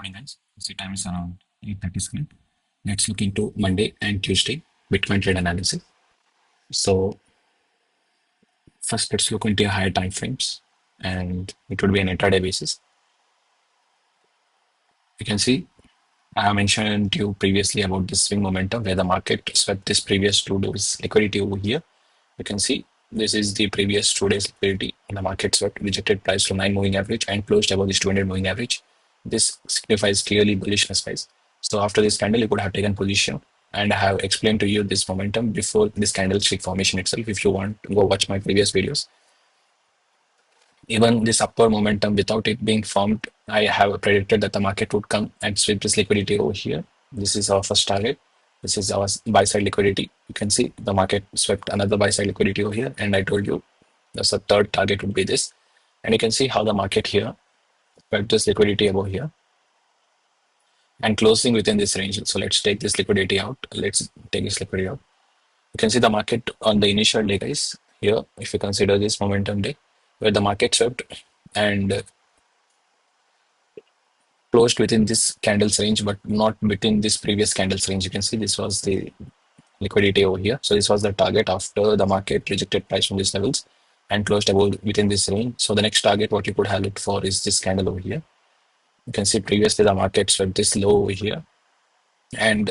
Morning, guys. The time is around 8:30 screen. Let's look into Monday and Tuesday Bitcoin trade analysis. So first, let's look into higher time frames, and it would be an intraday basis. You can see I have mentioned to you previously about this swing momentum where the market swept this previous 2 days liquidity over here. You can see this is the previous 2 days liquidity. The market swept rejected price from 9 moving average and closed above this 200 moving average. This signifies clearly bullishness price. So after this candle, you could have taken position, and I have explained to you this momentum before this candlestick formation itself. If you want, go watch my previous videos. Even this upper momentum without it being formed, I have predicted that the market would come and sweep this liquidity over here. This is our first target. This is our buy side liquidity. You can see the market swept another buy side liquidity over here, and I told you that's the third target would be this. And you can see how the market here swept this liquidity over here and closing within this range. So let's take this liquidity out. Let's take this liquidity out. You can see the market on the initial day, guys. Here, if you consider this momentum day, where the market swept and closed within this candles range, but not within this previous candles range. You can see this was the liquidity over here. So this was the target after the market rejected price from these levels and closed above within this range. So the next target, what you could have looked for is this candle over here. You can see previously the market swept this low over here and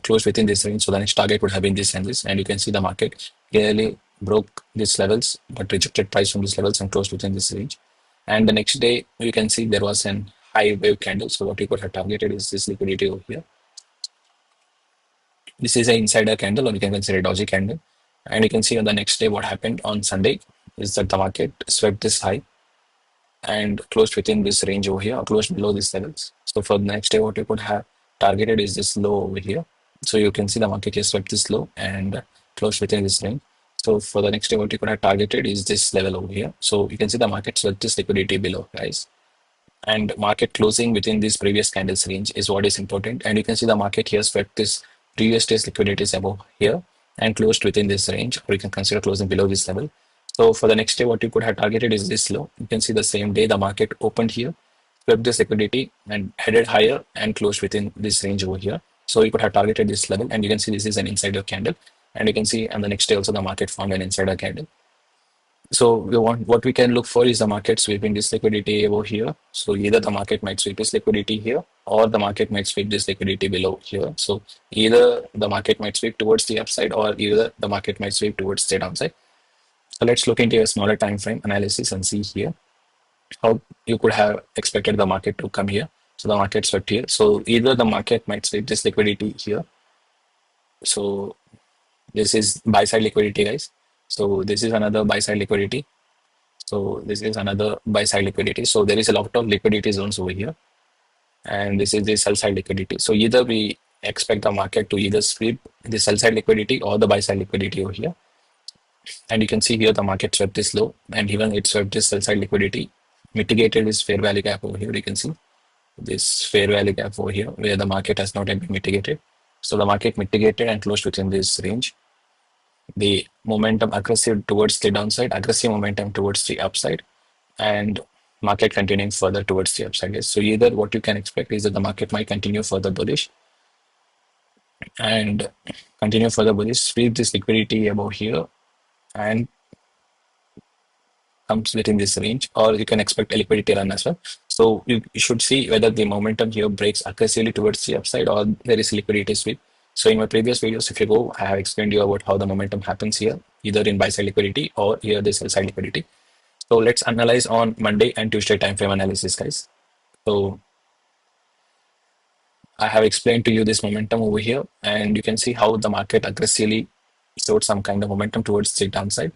closed within this range. So the next target would have been this and this. And you can see the market clearly broke these levels, but rejected price from these levels and closed within this range. And the next day, you can see there was an high wave candle. So what you could have targeted is this liquidity over here. This is an insider candle, or you can consider a doji candle. And you can see on the next day what happened on Sunday is that the market swept this high and closed within this range over here, or closed below these levels. So for the next day, what you could have targeted is this low over here. So you can see the market here swept this low and closed within this range. So for the next day, what you could have targeted is this level over here. So you can see the market swept this liquidity below, guys. And market closing within this previous candles range is what is important. And you can see the market here swept this previous day's liquidities above here and closed within this range, or you can consider closing below this level. So for the next day, what you could have targeted is this low. You can see the same day the market opened here, swept this liquidity and headed higher and closed within this range over here. So you could have targeted this level, and you can see this is an insider candle. And you can see on the next day also the market formed an insider candle. So we want what we can look for is the market sweeping this liquidity over here. So either the market might sweep this liquidity here, or the market might sweep this liquidity below here. So either the market might sweep towards the upside, or either the market might sweep towards the downside. So let's look into a smaller time frame analysis and see here how you could have expected the market to come here. So the market swept here. So either the market might sweep this liquidity here. So this is buy side liquidity, guys. So this is another buy side liquidity. So this is another buy side liquidity. So there is a lot of liquidity zones over here. And this is the sell side liquidity. So either we expect the market to either sweep the sell side liquidity or the buy side liquidity over here. And you can see here the market swept this low, and even it swept this sell side liquidity, mitigated this fair value gap over here. You can see this fair value gap over here where the market has not yet been mitigated. So the market mitigated and closed within this range. The momentum aggressive towards the downside, aggressive momentum towards the upside, and market continuing further towards the upside. So either what you can expect is that the market might continue further bullish and continue further bullish, sweep this liquidity above here and comes within this range, or you can expect a liquidity run as well. So you should see whether the momentum here breaks aggressively towards the upside or there is liquidity sweep. So in my previous videos, if you go, I have explained you about how the momentum happens here, either in buy side liquidity or here the sell side liquidity. So let's analyze on Monday and Tuesday time frame analysis, guys. So I have explained to you this momentum over here, and you can see how the market aggressively showed some kind of momentum towards the downside,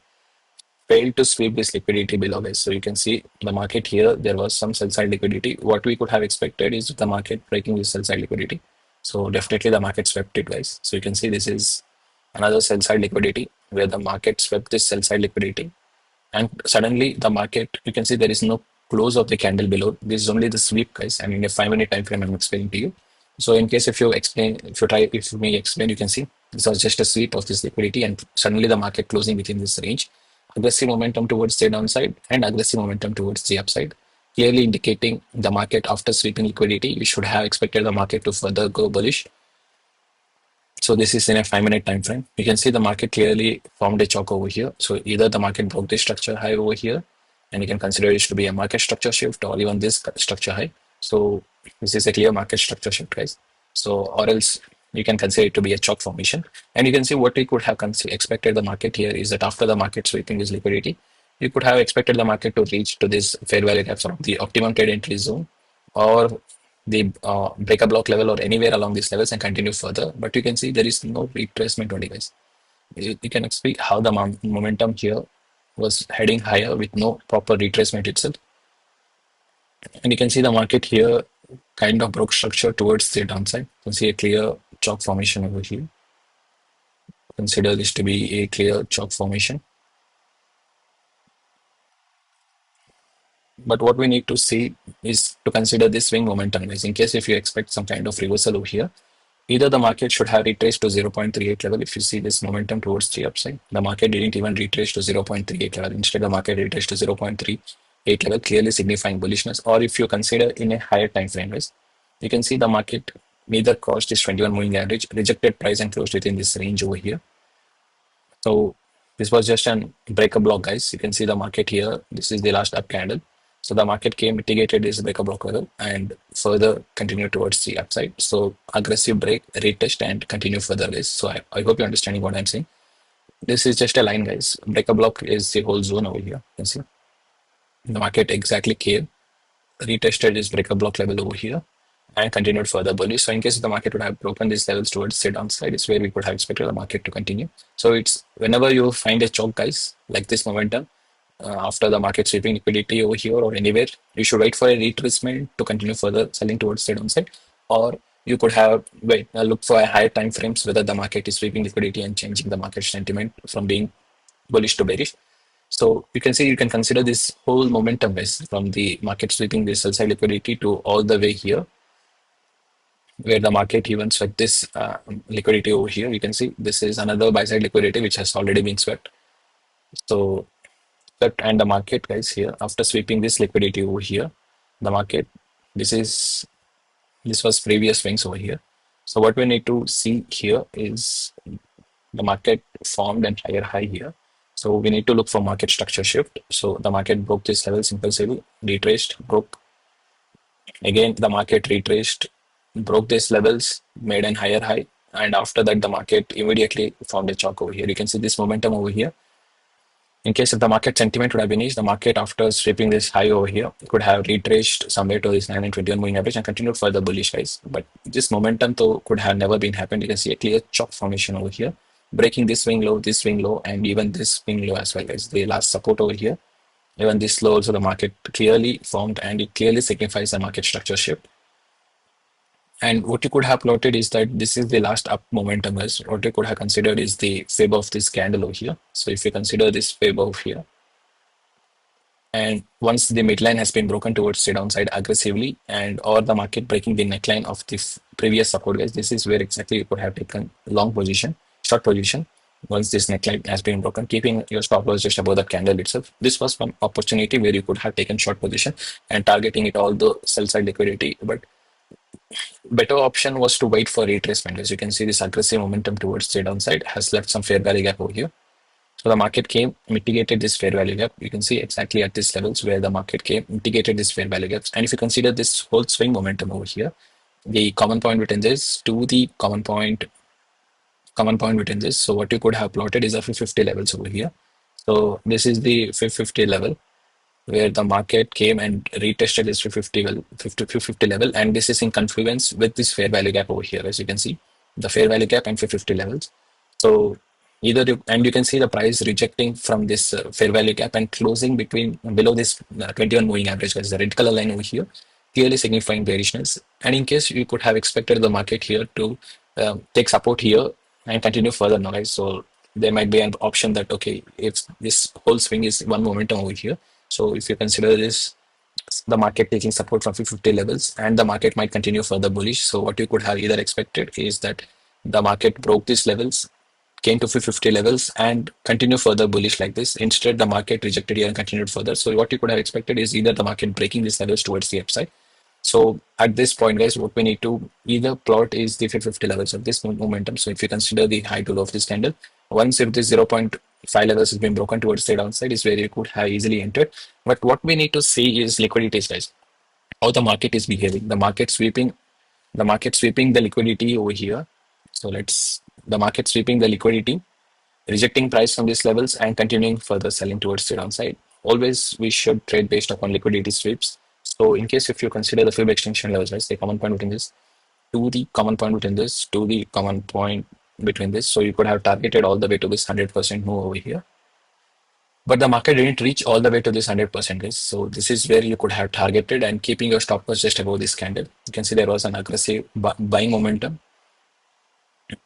failed to sweep this liquidity below, guys. So you can see the market here, there was some sell side liquidity. What we could have expected is the market breaking this sell side liquidity. So definitely the market swept it, guys. So you can see this is another sell side liquidity where the market swept this sell side liquidity, and suddenly the market, you can see there is no close of the candle below. This is only the sweep, guys, and in a 5 minute time frame I'm explaining to you. So in case if you may explain, you can see this was just a sweep of this liquidity, and suddenly the market closing within this range, aggressive momentum towards the downside and aggressive momentum towards the upside. clearly indicating the market after sweeping liquidity. You should have expected the market to further go bullish. So this is in a 5 minute time frame. You can see the market clearly formed a chalk over here. So either the market broke this structure high over here, and you can consider it to be a market structure shift, or even this structure high. So this is a clear market structure shift, guys. So or else you can consider it to be a chalk formation. And you can see what we could have expected the market here is that after the market sweeping this liquidity, you could have expected the market to reach to this fair value gap from the optimum trade entry zone, or the breaker block level, or anywhere along these levels and continue further. But you can see there is no retracement only, guys. You can see how the momentum here was heading higher with no proper retracement itself. And you can see the market here kind of broke structure towards the downside. You can see a clear chalk formation over here. Consider this to be a clear chalk formation. But what we need to see is to consider this swing momentum, guys. In case if you expect some kind of reversal over here, either the market should have retraced to 0.38 level. If you see this momentum towards the upside, the market didn't even retrace to 0.38 level. Instead, the market retraced to 0.38 level, clearly signifying bullishness. Or if you consider in a higher time frame, guys, you can see the market neither crossed this 21 moving average, rejected price, and closed within this range over here. So this was just an breaker block, guys. You can see the market here. This is the last up candle. So the market came, mitigated this breaker block level, and further continued towards the upside. So aggressive break, retest, and continue further, guys. So I hope you're understanding what I'm saying. This is just a line, guys. Breaker block is the whole zone over here. You can see the market exactly came, retested this breaker block level over here, and continued further bullish. So in case the market would have broken these levels towards the downside, is where we could have expected the market to continue. So it's whenever you find a choke, guys, like this momentum, after the market sweeping liquidity over here or anywhere, you should wait for a retracement to continue further selling towards the downside, or you could have look for a higher time frames whether the market is sweeping liquidity and changing the market sentiment from being bullish to bearish. So you can see you can consider this whole momentum base from the market sweeping this sell side liquidity to all the way here, where the market even swept this liquidity over here. You can see this is another buy side liquidity which has already been swept. So swept, and the market, guys, here after sweeping this liquidity over here, the market, this was previous swings over here. So what we need to see here is the market formed an higher high here. So we need to look for market structure shift. So the market broke this level impulsively, retraced, broke. Again, the market retraced, broke these levels, made an higher high, and after that, the market immediately formed a chalk over here. You can see this momentum over here. In case if the market sentiment would have been eased, the market after sweeping this high over here could have retraced somewhere to this 9 and 21 moving average and continued further bullish, guys. But this momentum though could have never been happened. You can see a clear chalk formation over here, breaking this swing low, and even this swing low as well, guys. The last support over here, even this low also the market clearly formed, and it clearly signifies a market structure shift. And what you could have plotted is that this is the last up momentum, as what you could have considered is the fib of this candle over here. So if you consider this fib over here, and once the midline has been broken towards the downside aggressively, and or the market breaking the neckline of the previous support, guys, this is where exactly you could have taken long position, short position. Once this neckline has been broken, keeping your stop loss just above the candle itself, this was one opportunity where you could have taken short position and targeting it all the sell side liquidity. But better option was to wait for retracement. As you can see, this aggressive momentum towards the downside has left some fair value gap over here. So the market came, mitigated this fair value gap. You can see exactly at these levels where the market came, mitigated this fair value gaps. And if you consider this whole swing momentum over here, the common point between this to the common point between this. So what you could have plotted is a 550 levels over here. So this is the 550 level where the market came and retested this 550 level, and this is in confluence with this fair value gap over here. As you can see, the fair value gap and 550 levels. So either you can see the price rejecting from this fair value gap and closing between below this 21 moving average, as the red color line over here, clearly signifying bearishness. And in case you could have expected the market here to take support here and continue further now, so there might be an option that okay, if this whole swing is one momentum over here, so if you consider this, the market taking support from 550 levels, and the market might continue further bullish. So what you could have either expected is that the market broke these levels, came to 50 levels and continue further bullish like this. Instead, the market rejected here and continued further. So what you could have expected is either the market breaking these levels towards the upside. So at this point, guys, what we need to either plot is the 50 levels of this momentum. So if you consider the high to low of this candle, once if this 0.5 levels has been broken towards the downside is where you could have easily entered. But what we need to see is liquidity, guys. How the market is behaving. The market sweeping the liquidity over here. So let's the market sweeping the liquidity, rejecting price from these levels and continuing further selling towards the downside. Always we should trade based upon liquidity sweeps. So in case if you consider the fib extension levels, right, the common point between this to the common point between this to the common point between this. So you could have targeted all the way to this 100% move over here. But the market didn't reach all the way to this 100%, guys. So this is where you could have targeted and keeping your stop loss just above this candle. You can see there was an aggressive buying momentum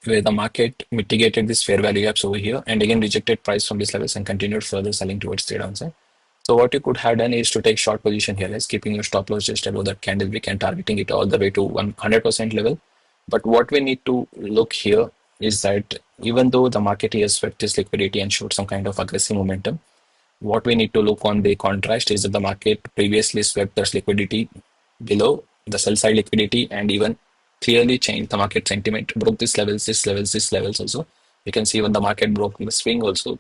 where the market mitigated this fair value gaps over here and again rejected price from these levels and continued further selling towards the downside. So what you could have done is to take short position here, is keeping your stop loss just above that candle wick and targeting it all the way to 100% level. But what we need to look here is that even though the market has swept this liquidity and showed some kind of aggressive momentum, what we need to look on the contrast is that the market previously swept this liquidity below the sell side liquidity and even clearly changed the market sentiment, broke this levels also. You can see when the market broke the swing also,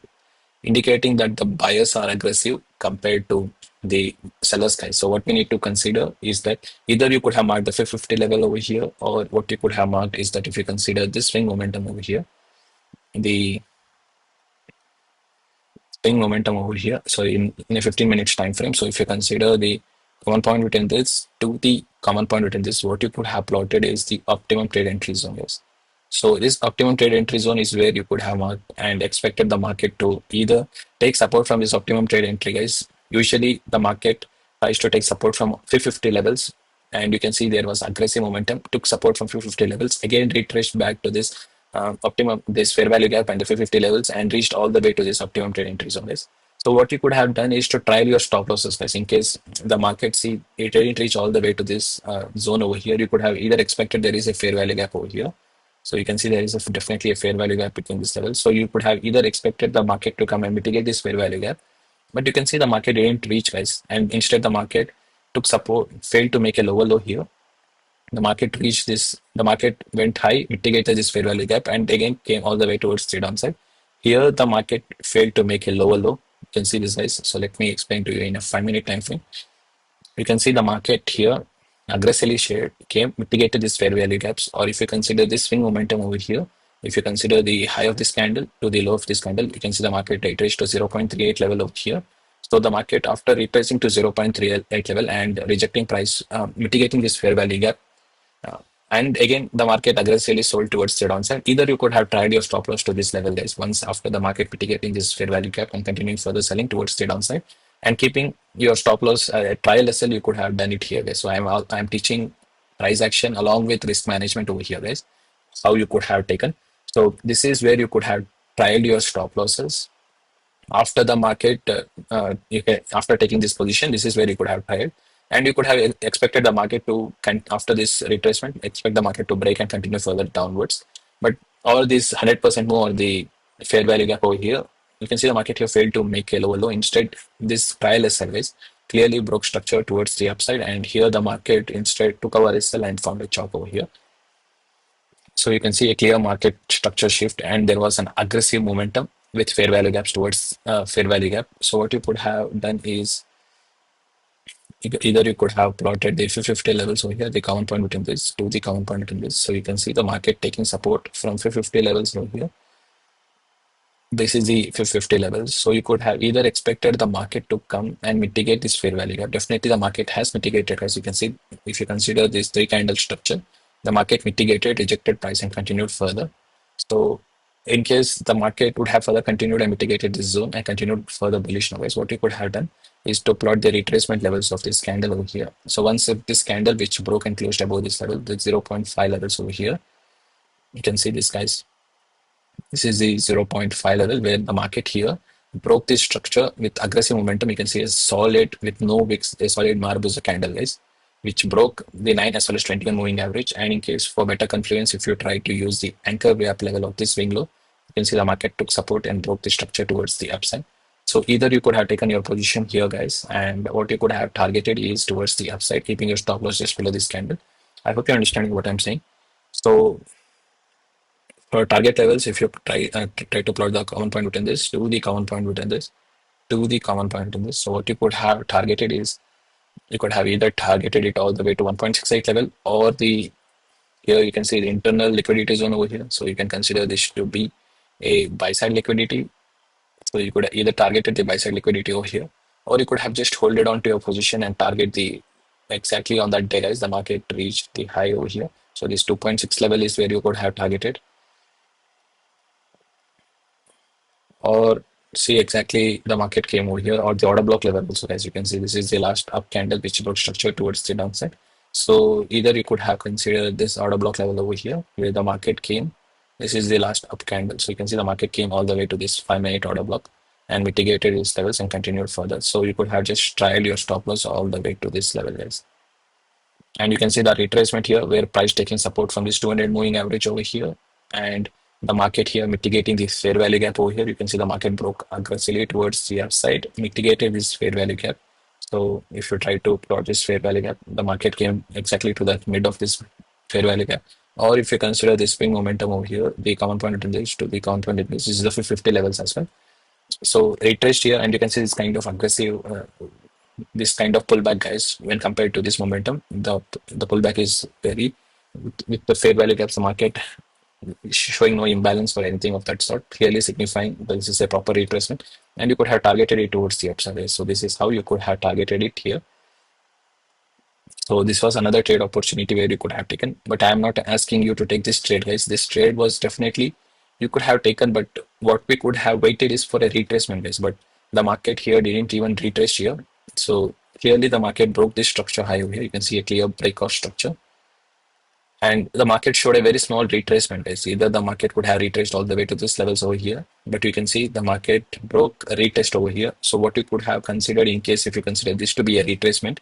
indicating that the buyers are aggressive compared to the sellers, guys. So what we need to consider is that either you could have marked the 550 level over here, or what you could have marked is that if you consider this swing momentum over here, the swing momentum over here. So in a 15 minutes time frame. So if you consider the common point between this to the common point between this, what you could have plotted is the optimum trade entry zone. Yes. So this optimum trade entry zone is where you could have marked and expected the market to either take support from this optimum trade entry, guys. Usually the market tries to take support from 550 levels, and you can see there was aggressive momentum, took support from 550 levels, again retraced back to this optimum, this fair value gap and the 550 levels, and reached all the way to this optimum trade entry zone, guys. So what you could have done is to trial your stop losses, guys. In case the market see it didn't reach all the way to this zone over here, you could have either expected there is a fair value gap over here. So you can see there is definitely a fair value gap between this level. So you could have either expected the market to come and mitigate this fair value gap, but you can see the market didn't reach, guys, and instead the market took support, failed to make a lower low here. The market reached this, the market went high, mitigated this fair value gap, and again came all the way towards the downside. Here the market failed to make a lower low. You can see this, guys. So let me explain to you in a 5-minute time frame. You can see the market here aggressively shared, came, mitigated this fair value gaps, or if you consider this swing momentum over here, if you consider the high of this candle to the low of this candle, you can see the market retraced to 0.38 level over here. So the market, after retracing to 0.38 level and rejecting price, mitigating this fair value gap, uh, and again, the market aggressively sold towards the downside. Either you could have tried your stop loss to this level, guys, once after the market mitigating this fair value gap and continuing further selling towards the downside, and keeping your stop loss trial SL, you could have done it here, guys. So I'm teaching price action along with risk management over here, guys. How you could have taken. So this is where you could have tried your stop losses after the market after taking this position. This is where you could have tried, and you could have expected the market to after this retracement, expect the market to break and continue further downwards. But all this 100% more the fair value gap over here, you can see the market here failed to make a lower low. Instead, this trial SLs clearly broke structure towards the upside, and here the market instead took our SL and found a chop over here. So you can see a clear market structure shift, and there was an aggressive momentum with fair value gaps towards fair value gap. So what you could have done is either you could have plotted the 550 levels over here, the common point between this to the common point between this. So you can see the market taking support from 550 levels over here. This is the 550 levels. So you could have either expected the market to come and mitigate this fair value gap. Definitely the market has mitigated, as you can see. If you consider this three candle structure, the market mitigated, rejected price and continued further. So in case the market would have further continued and mitigated this zone and continued further bullish noise, what you could have done is to plot the retracement levels of this candle over here. So once if this candle which broke and closed above this level, the 0.5 levels over here, you can see this, guys. This is the 0.5 level where the market here broke this structure with aggressive momentum. You can see a solid with no wicks, a solid Marubozu candle, guys, which broke the 9 as well as 21 moving average. And in case for better confluence, if you try to use the anchor gap level of this swing low, you can see the market took support and broke the structure towards the upside. So either you could have taken your position here, guys, and what you could have targeted is towards the upside, keeping your stop loss just below this candle. I hope you're understanding what I'm saying. So for target levels, if you try to plot the common point within this, do the common point within this, do the common point in this. So what you could have targeted is you could have either targeted it all the way to 1.68 level, or the here you can see the internal liquidity zone over here. So you can consider this to be a buy side liquidity. So you could either targeted the buy side liquidity over here, or you could have just hold it on to your position and target the exactly on that day as the market reached the high over here. So this 2.6 level is where you could have targeted, or see exactly the market came over here, or the order block level also. As you can see, this is the last up candle which broke structure towards the downside. So either you could have considered this order block level over here where the market came. This is the last up candle. So you can see the market came all the way to this 5-minute order block and mitigated these levels and continued further. So you could have just tried your stop loss all the way to this level, guys. And you can see the retracement here where price taking support from this 200 moving average over here, and the market here mitigating this fair value gap over here. You can see the market broke aggressively towards the upside, mitigated this fair value gap. So if you try to plot this fair value gap, the market came exactly to the mid of this fair value gap. Or if you consider this swing momentum over here, the common point in this to the common point in this is the 50 levels as well. So retraced here, and you can see this kind of aggressive this kind of pullback, guys. When compared to this momentum, the pullback is very with the fair value gaps, the market showing no imbalance or anything of that sort, clearly signifying this is a proper retracement, and you could have targeted it towards the upside. So this is how you could have targeted it here. So this was another trade opportunity where you could have taken, but I am not asking you to take this trade, guys. This trade was definitely you could have taken, but what we could have waited is for a retracement, guys. But the market here didn't even retrace here. So clearly the market broke this structure high over here. You can see a clear breakout structure. And the market showed a very small retracement, guys. Either the market would have retraced all the way to this levels over here, but you can see the market broke a retest over here. So what you could have considered in case if you consider this to be a retracement,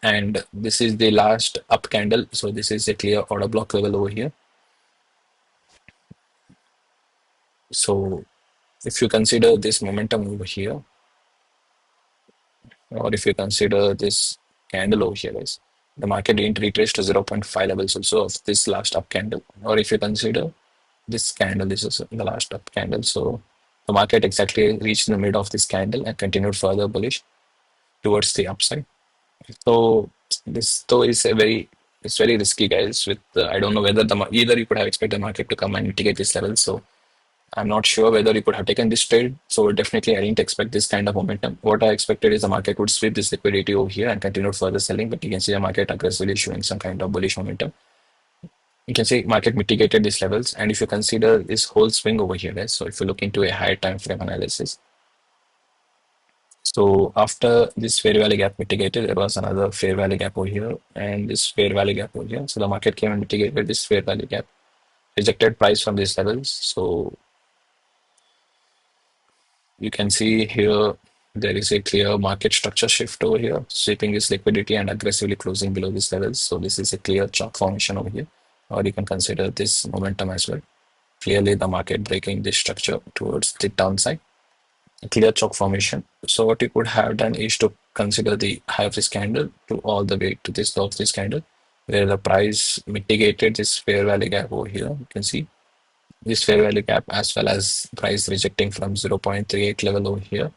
and this is the last up candle, so this is a clear order block level over here. So if you consider this momentum over here, or if you consider this candle over here, guys, the market didn't retrace to 0.5 levels also of this last up candle. Or if you consider this candle, this is the last up candle, so the market exactly reached the mid of this candle and continued further bullish towards the upside. So this though is a very it's very risky, guys. With I don't know whether either you could have expected the market to come and mitigate this level. So I'm not sure whether you could have taken this trade. So definitely I didn't expect this kind of momentum. What I expected is the market would sweep this liquidity over here and continue further selling. But you can see the market aggressively showing some kind of bullish momentum. You can see market mitigated these levels. And if you consider this whole swing over here, guys, so if you look into a higher time frame analysis, so after this fair value gap mitigated, there was another fair value gap over here and this fair value gap over here. So the market came and mitigated this fair value gap, rejected price from these levels. So you can see here there is a clear market structure shift over here, sweeping this liquidity and aggressively closing below these levels. So this is a clear chalk formation over here, or you can consider this momentum as well. Clearly the market breaking this structure towards the downside, a clear chalk formation. So what you could have done is to consider the high of this candle to all the way to this low of this candle, where the price mitigated this fair value gap over here. You can see this fair value gap as well as price rejecting from 0.38 level over here.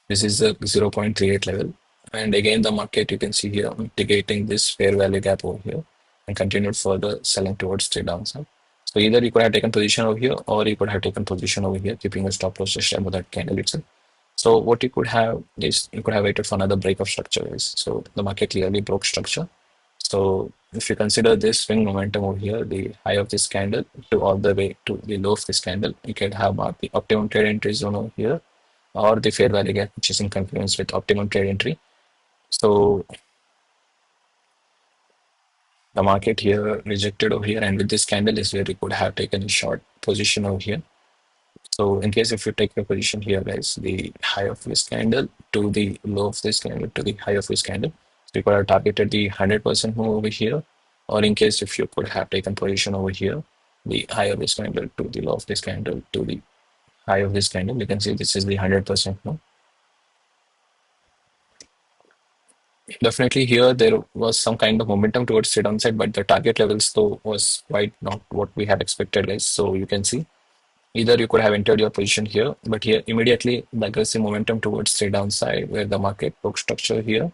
This is a 0.38 level. And again, the market you can see here mitigating this fair value gap over here and continued further selling towards the downside. So either you could have taken position over here or you could have taken position over here, keeping a stop loss just above that candle itself. So what you could have is you could have waited for another break of structure. So the market clearly broke structure. So if you consider this swing momentum over here, the high of this candle to all the way to the low of this candle, you can have marked the optimum trade entry zone over here or the fair value gap, which is in confluence with optimum trade entry. So the market here rejected over here, and with this candle is where you could have taken a short position over here. So in case if you take your position here, guys, the high of this candle to the low of this candle to the high of this candle, so you could have targeted the 100% move over here, or in case if you could have taken position over here the high of this candle to the low of this candle to the high of this candle. You can see this is the 100% now. Definitely here there was some kind of momentum towards the downside, but the target levels though was quite not what we had expected, guys. So you can see either you could have entered your position here, but here immediately the aggressive momentum towards the downside where the market broke structure here,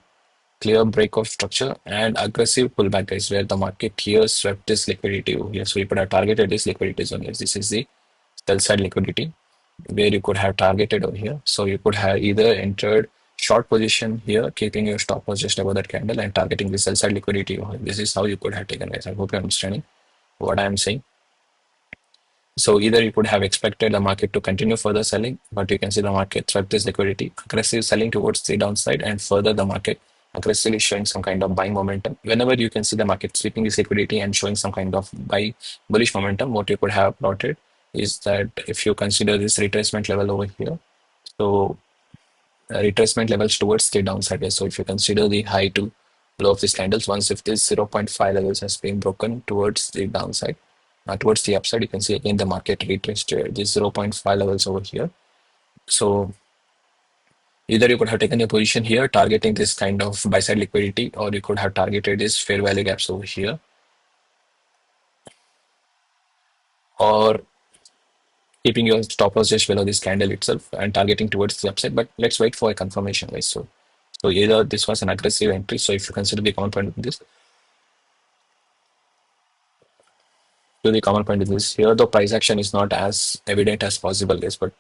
clear break of structure and aggressive pullback, guys, where the market here swept this liquidity over here. So you could have targeted this liquidity zone. Yes, this is the sell side liquidity where you could have targeted over here. So you could have either entered short position here, keeping your stop loss just above that candle and targeting the sell side liquidity over here. This is how you could have taken, guys. I hope you're understanding what I am saying. So either you could have expected the market to continue further selling, but you can see the market swept this liquidity, aggressive selling towards the downside, and further the market aggressively showing some kind of buying momentum. Whenever you can see the market sweeping this liquidity and showing some kind of buy bullish momentum, what you could have plotted is that if you consider this retracement level over here, so retracement levels towards the downside. So if you consider the high to low of these candles, once if this zero point 0.5 levels has been broken towards the downside, towards the upside, you can see again the market retraced these zero point 0.5 levels over here. So either you could have taken a position here targeting this kind of buy side liquidity, or you could have targeted this fair value gaps over here, or keeping your stop loss just below this candle itself and targeting towards the upside. But let's wait for a confirmation, guys. So either this was an aggressive entry. So if you consider the common point of this, to the common point of this here, the price action is not as evident as possible, guys, but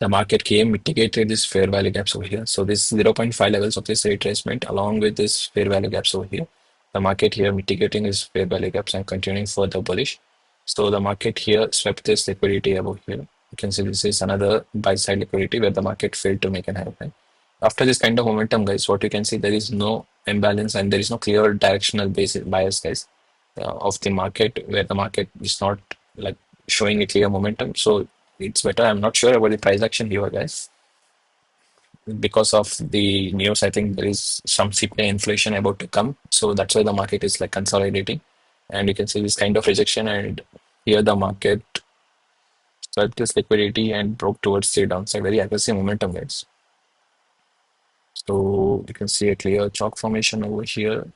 the market came mitigated this fair value gaps over here. So this zero point 0.5 levels of this retracement along with this fair value gaps over here, the market here mitigating this fair value gaps and continuing further bullish. So the market here swept this liquidity above here. You can see this is another buy side liquidity where the market failed to make an high. After this kind of momentum, guys, what you can see, there is no imbalance and there is no clear directional bias, guys, of the market where the market is not like showing a clear momentum. So it's better. I'm not sure about the price action here, guys. Because of the news, I think there is some CPI inflation about to come. So that's why the market is like consolidating. And you can see this kind of rejection. And here the market swept this liquidity and broke towards the downside. Very aggressive momentum, guys. So you can see a clear chalk formation over here.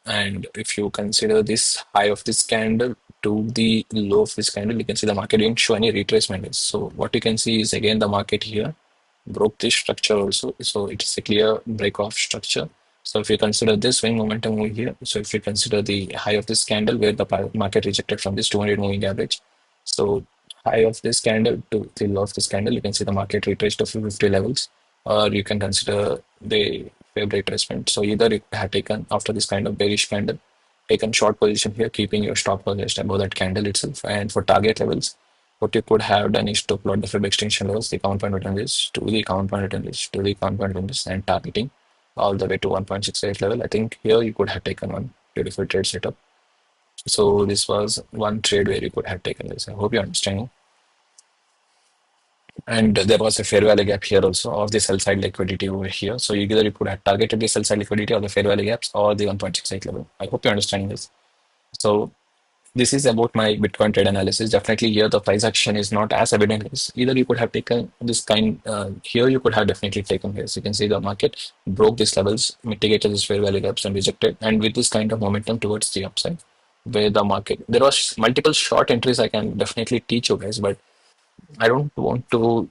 And if you consider this high of this candle to the low of this candle, you can see the market didn't show any retracement. So what you can see is again the market here broke this structure also. So it's a clear break off structure. So if you consider this swing momentum over here, so if you consider the high of this candle where the market rejected from this 200 moving average, so high of this candle to the low of this candle, you can see the market retraced to 50 levels, or you can consider the favorite retracement. So either you have taken after this kind of bearish candle, taken short position here, keeping your stop loss just above that candle itself, and for target levels what you could have done is to plot the Fib extension levels, the common point within this, to the common point within this, to the common point within this, and targeting all the way to 1.68 level. I think here you could have taken one beautiful trade setup. So this was one trade where you could have taken this. I hope you understand. And there was a fair value gap here also of the sell side liquidity over here. So either you could have targeted the sell side liquidity or the fair value gaps or the 1.68 level. I hope you're understanding this. So this is about my Bitcoin trade analysis. Definitely here the price action is not as evident as either you could have taken this kind here you could have definitely taken this. You can see the market broke these levels, mitigated this fair value gaps and rejected, and with this kind of momentum towards the upside where the market there was multiple short entries I can definitely teach you guys, but I don't want to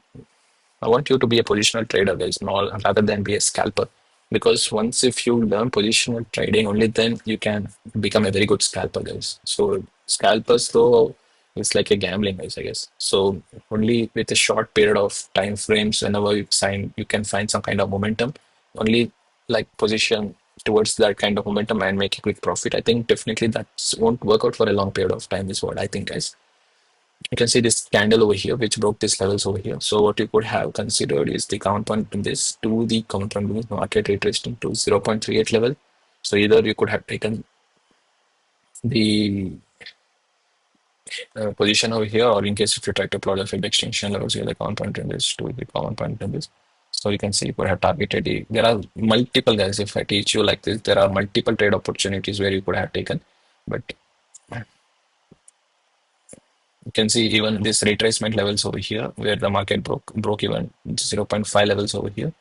I want you to be a positional trader, guys, rather than be a scalper. Because once if you learn positional trading, only then you can become a very good scalper, guys. So scalpers though it's like a gambling, guys, I guess. So only with a short period of time frames, whenever you can find some kind of momentum. Only like position towards that kind of momentum and make a quick profit. I think definitely that won't work out for a long period of time, is what I think, guys. You can see this candle over here which broke these levels over here. So what you could have considered is the count point in this to the count point in this market retracing to 0.38 level. So either you could have taken the position over here, or in case if you try to plot the Fib extension levels here, the count point in this to the common point in this. So you can see you could have targeted there are multiple, guys. If I teach you like this, there are multiple trade opportunities where you could have taken, but You can see even this retracement levels over here where the market broke even 0.5 levels over here.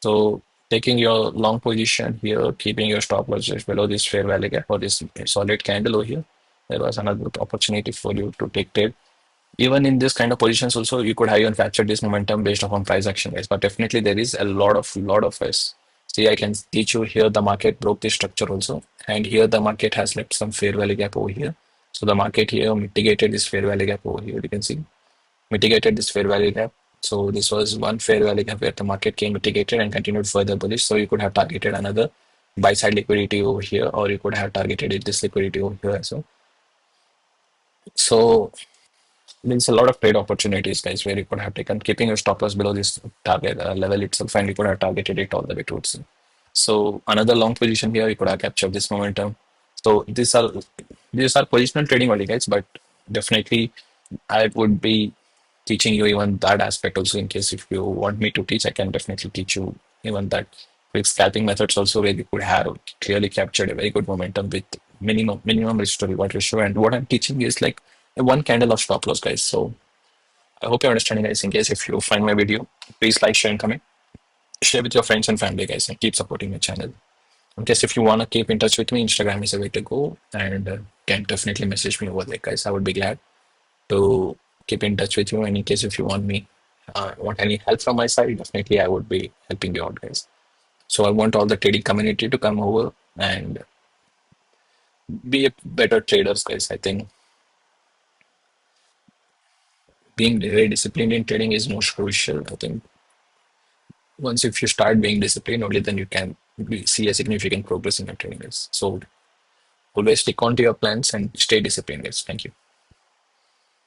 So taking your long position here, keeping your stop loss just below this fair value gap or this solid candle over here, there was another opportunity for you to take trade. Even in this kind of positions also, you could have even captured this momentum based upon price action, guys. But definitely there is a lot of us. See, I can teach you here the market broke this structure also, and here the market has left some fair value gap over here. So the market here mitigated this fair value gap over here. You can see mitigated this fair value gap. So this was one fair value gap where the market came mitigated and continued further bullish. So you could have targeted another buy side liquidity over here, or you could have targeted this liquidity over here as well. So there's a lot of trade opportunities, guys, where you could have taken keeping your stop loss below this target level itself, and you could have targeted it all the way towards it. So another long position here, you could have captured this momentum. So these are positional trading only, guys, but definitely I would be teaching you even that aspect also. In case if you want me to teach, I can definitely teach you even that quick scalping methods also, where you could have clearly captured a very good momentum with minimum risk to reward ratio. And what I'm teaching is like a one candle of stop loss, guys. So I hope you're understanding, guys. In case if you find my video, please like, share, and comment. Share with your friends and family, guys, and keep supporting my channel. In case if you want to keep in touch with me, Instagram is a way to go, and can definitely message me over there, guys. I would be glad to keep in touch with you. And in case if you want any help from my side, definitely I would be helping you out, guys. So I want all the trading community to come over and be a better traders, guys. I think being very disciplined in trading is most crucial. I think once if you start being disciplined, only then you can see a significant progress in your trading, guys. So always stick on to your plans and stay disciplined, guys. Thank you.